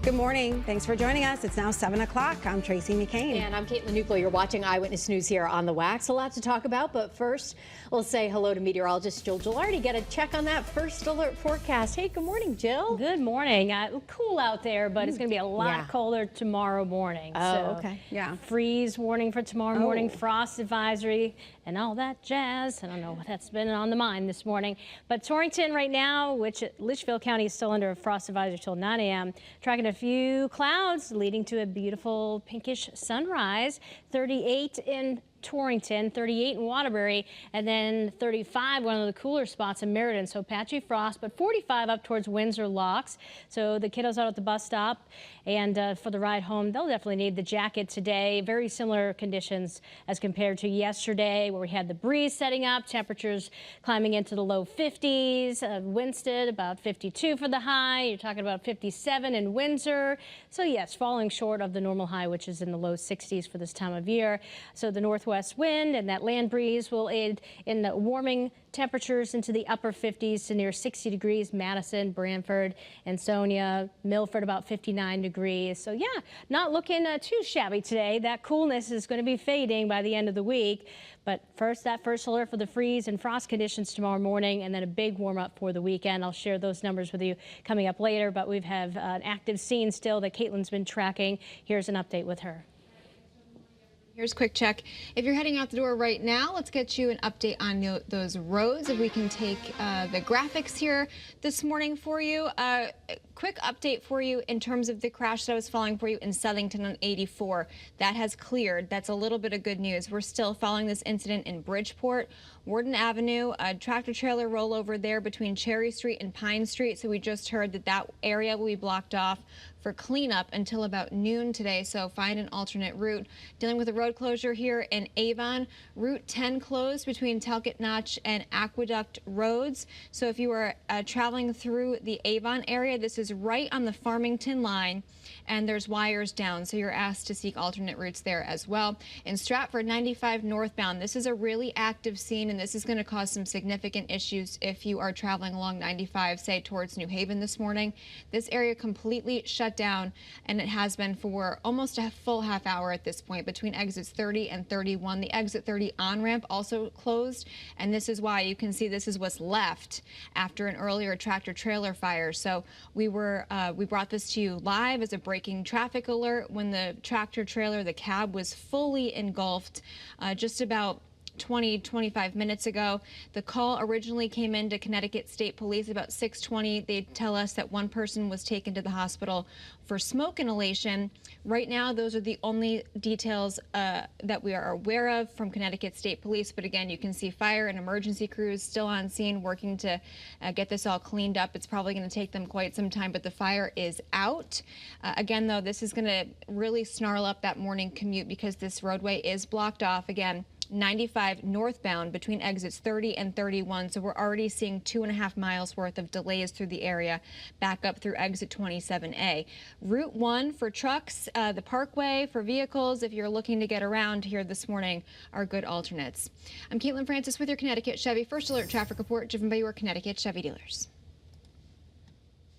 Good morning. Thanks for joining us. It's now 7 o'clock. I'm Tracey McCain. And I'm Caitlin Nuclo. You're watching Eyewitness News here on the Wax. A lot to talk about, but first, we'll say hello to meteorologist Jill Gilardi. Get a check on that first alert forecast. Hey, good morning, Jill. Good morning. Cool out there, but it's going to be a lot colder tomorrow morning. Oh, okay. Yeah. Freeze warning for tomorrow morning, frost advisory, and all that jazz. I don't know what that's been on the mind this morning. But Torrington right now, which Litchfield County is still under a frost advisory till 9 a.m., tracking a few clouds leading to a beautiful pinkish sunrise. 38 in Torrington, 38 in Waterbury, and then 35, one of the cooler spots in Meriden. So patchy frost, but 45 up towards Windsor Locks. So the kiddos out at the bus stop and for the ride home, they'll definitely need the jacket today. Very similar conditions as compared to yesterday, where we had the breeze setting up, temperatures climbing into the low 50s. Winston about 52 for the high. You're talking about 57 in Windsor. So yes, falling short of the normal high, which is in the low 60s for this time of year. So the northwest wind and that land breeze will aid in the warming temperatures into the upper 50s to near 60 degrees. Madison, Branford, Ansonia, Milford about 59 degrees. So yeah, not looking too shabby today. That coolness is going to be fading by the end of the week. But first, that first alert for the freeze and frost conditions tomorrow morning, and then a big warm up for the weekend. I'll share those numbers with you coming up later, but we have an active scene still that Caitlin's been tracking. Here's an update with her. Here's a quick check. If you're heading out the door right now, let's get you an update on those roads. If we can take the graphics here this morning for you. Quick update for you in terms of the crash that I was following for you in Southington on 84. That has cleared. That's a little bit of good news. We're still following this incident in Bridgeport, Warden Avenue, a tractor trailer rollover there between Cherry Street and Pine Street. So we just heard that that area will be blocked off for cleanup until about noon today, so find an alternate route. Dealing with a road closure here in Avon, Route 10 closed between Talcott Notch and Aqueduct Roads. So if you are traveling through the Avon area, this is right on the Farmington line, and there's wires down, so you're asked to seek alternate routes there as well. In Stratford, 95 northbound, this is a really active scene, and this is going to cause some significant issues if you are traveling along 95, say towards New Haven this morning. This area completely shut down, and it has been for almost a full half hour at this point between exits 30 and 31. The exit 30 on-ramp also closed, and this is why you can see this is what's left after an earlier tractor-trailer fire. So we brought this to you live as a breaking traffic alert when the tractor-trailer, the cab, was fully engulfed just about 25 minutes ago. The call originally came into Connecticut State Police about 6:20. They tell us that one person was taken to the hospital for smoke inhalation. Right now, those are the only details that we are aware of from Connecticut State Police. But again, you can see fire and emergency crews still on scene working to get this all cleaned up. It's probably going to take them quite some time, but the fire is out. Again, though, this is going to really snarl up that morning commute because this roadway is blocked off. Again, 95 northbound between exits 30 and 31. So we're already seeing 2.5 miles worth of delays through the area, back up through exit 27A. Route 1 for trucks, the Parkway for vehicles, if you're looking to get around here this morning, are good alternates. I'm Caitlin Francis with your Connecticut Chevy First Alert Traffic Report, driven by your Connecticut Chevy dealers.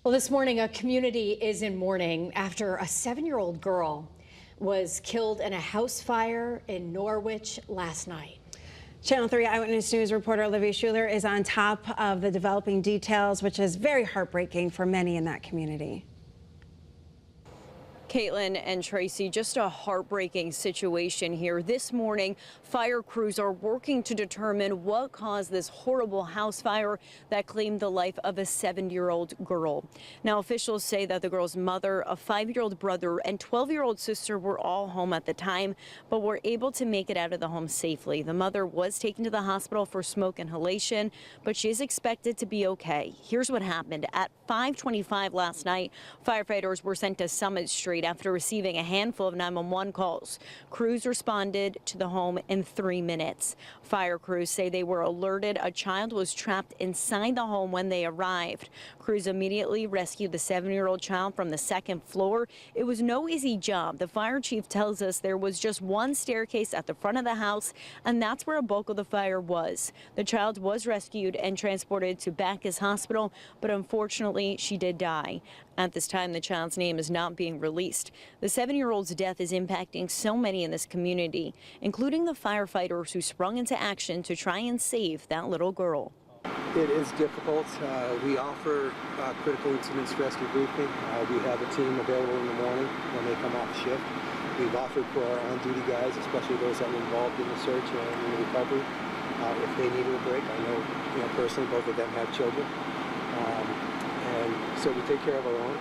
Well, this morning, a community is in mourning after a 7-year-old girl was killed in a house fire in Norwich last night. Channel 3 Eyewitness News reporter Olivia Schuler is on top of the developing details, which is very heartbreaking for many in that community. Caitlin and Tracy, just a heartbreaking situation here. This morning, fire crews are working to determine what caused this horrible house fire that claimed the life of a 7-year-old girl. Now, officials say that the girl's mother, a 5-year-old brother, and 12-year-old sister were all home at the time, but were able to make it out of the home safely. The mother was taken to the hospital for smoke inhalation, but she is expected to be okay. Here's what happened. At 5:25 last night, firefighters were sent to Summit Street after receiving a handful of 911 calls. Crews responded to the home in 3 minutes. Fire crews say they were alerted a child was trapped inside the home when they arrived. Crews immediately rescued the 7-year-old child from the second floor. It was no easy job. The fire chief tells us there was just one staircase at the front of the house, and that's where a bulk of the fire was. The child was rescued and transported to Bacchus Hospital, but unfortunately she did die. At this time, the child's name is not being released. The 7-year-old's death is impacting so many in this community, including the firefighters who sprung into action to try and save that little girl. It is difficult. We offer critical incident stress debriefing. We have a team available in the morning when they come off shift. We've offered for our on-duty guys, especially those that were involved in the search and in the recovery, if they needed a break. I know, personally, both of them have children, and so we take care of our own.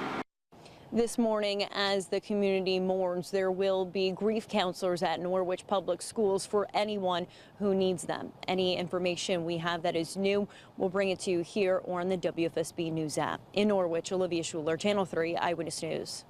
This morning, as the community mourns, there will be grief counselors at Norwich Public Schools for anyone who needs them. Any information we have that is new, we'll bring it to you here or on the WFSB News app. In Norwich, Olivia Schuler, Channel 3 Eyewitness News.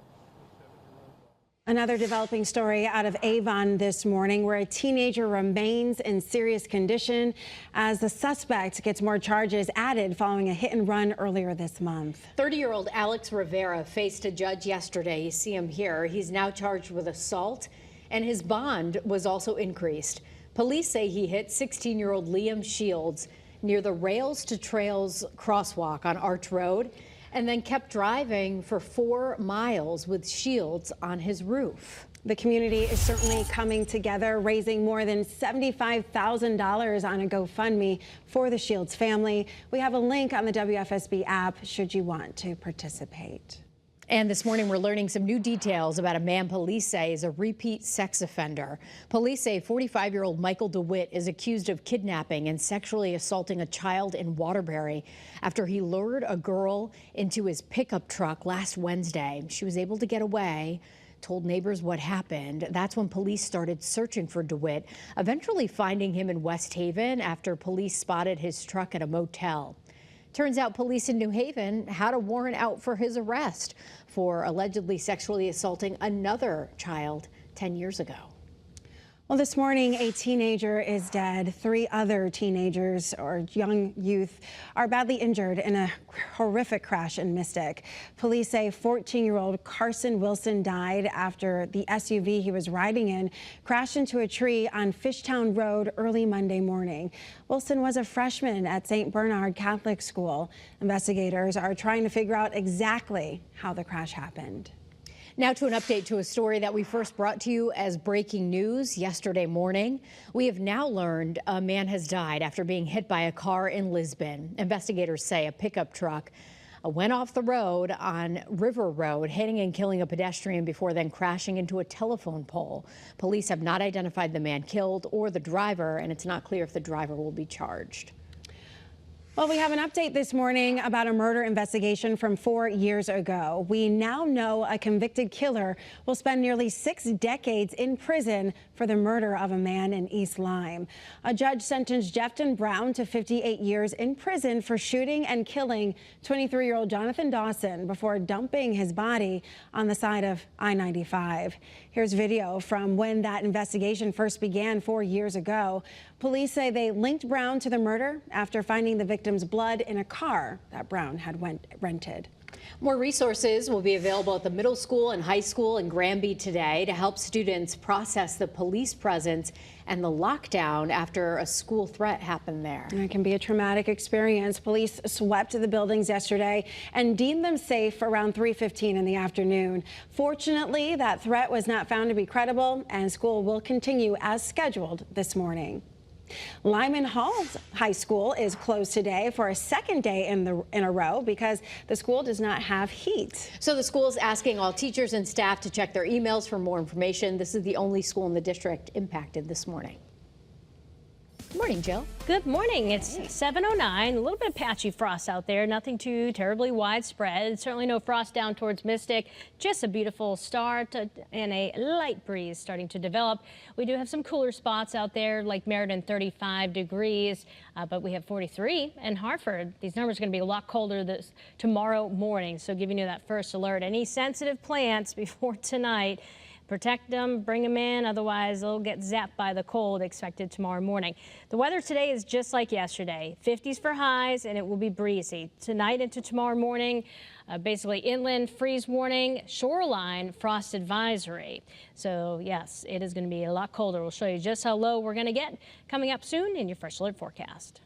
Another developing story out of Avon this morning, where a teenager remains in serious condition as the suspect gets more charges added following a hit and run earlier this month. 30-year-old Alex Rivera faced a judge yesterday. You see him here. He's now charged with assault, and his bond was also increased. Police say he hit 16-year-old Liam Shields near the Rails to Trails crosswalk on Arch Road, and then kept driving for 4 miles with Shields on his roof. The community is certainly coming together, raising more than $75,000 on a GoFundMe for the Shields family. We have a link on the WFSB app should you want to participate. And this morning, we're learning some new details about a man police say is a repeat sex offender. Police say 45-year-old Michael DeWitt is accused of kidnapping and sexually assaulting a child in Waterbury after he lured a girl into his pickup truck last Wednesday. She was able to get away, told neighbors what happened. That's when police started searching for DeWitt, eventually finding him in West Haven after police spotted his truck at a motel. Turns out police in New Haven had a warrant out for his arrest for allegedly sexually assaulting another child 10 years ago. Well, this morning, a teenager is dead. 3 other teenagers or young youth are badly injured in a horrific crash in Mystic. Police say 14-year-old Carson Wilson died after the SUV he was riding in crashed into a tree on Fishtown Road early Monday morning. Wilson was a freshman at St. Bernard Catholic School. Investigators are trying to figure out exactly how the crash happened. Now to an update to a story that we first brought to you as breaking news yesterday morning. We have now learned a man has died after being hit by a car in Lisbon. Investigators say a pickup truck went off the road on River Road, hitting and killing a pedestrian before then crashing into a telephone pole. Police have not identified the man killed or the driver, and it's not clear if the driver will be charged. Well, we have an update this morning about a murder investigation from 4 years ago. We now know a convicted killer will spend nearly 6 decades in prison for the murder of a man in East Lyme. A judge sentenced Jefton Brown to 58 years in prison for shooting and killing 23-year-old Jonathan Dawson before dumping his body on the side of I-95. Here's video from when that investigation first began 4 years ago. Police say they linked Brown to the murder after finding the victim's blood in a car that Brown had rented. More resources will be available at the middle school and high school in Granby today to help students process the police presence and the lockdown after a school threat happened there. It can be a traumatic experience. Police swept the buildings yesterday and deemed them safe around 3:15 in the afternoon. Fortunately, that threat was not found to be credible, and school will continue as scheduled this morning. Lyman Halls High School is closed today for a second day in a row because the school does not have heat. So the school is asking all teachers and staff to check their emails for more information. This is the only school in the district impacted this morning. Morning, Jill. Good morning. It's 7:09. A little bit of patchy frost out there. Nothing too terribly widespread. Certainly no frost down towards Mystic. Just a beautiful start and a light breeze starting to develop. We do have some cooler spots out there, like Meriden, 35 degrees, but we have 43 in Hartford. These numbers are going to be a lot colder tomorrow morning. So giving you that first alert. Any sensitive plants before tonight, protect them, bring them in, otherwise they'll get zapped by the cold expected tomorrow morning. The weather today is just like yesterday, 50s for highs, and it will be breezy. Tonight into tomorrow morning, basically inland freeze warning, shoreline frost advisory. So yes, it is going to be a lot colder. We'll show you just how low we're going to get coming up soon in your First Alert forecast.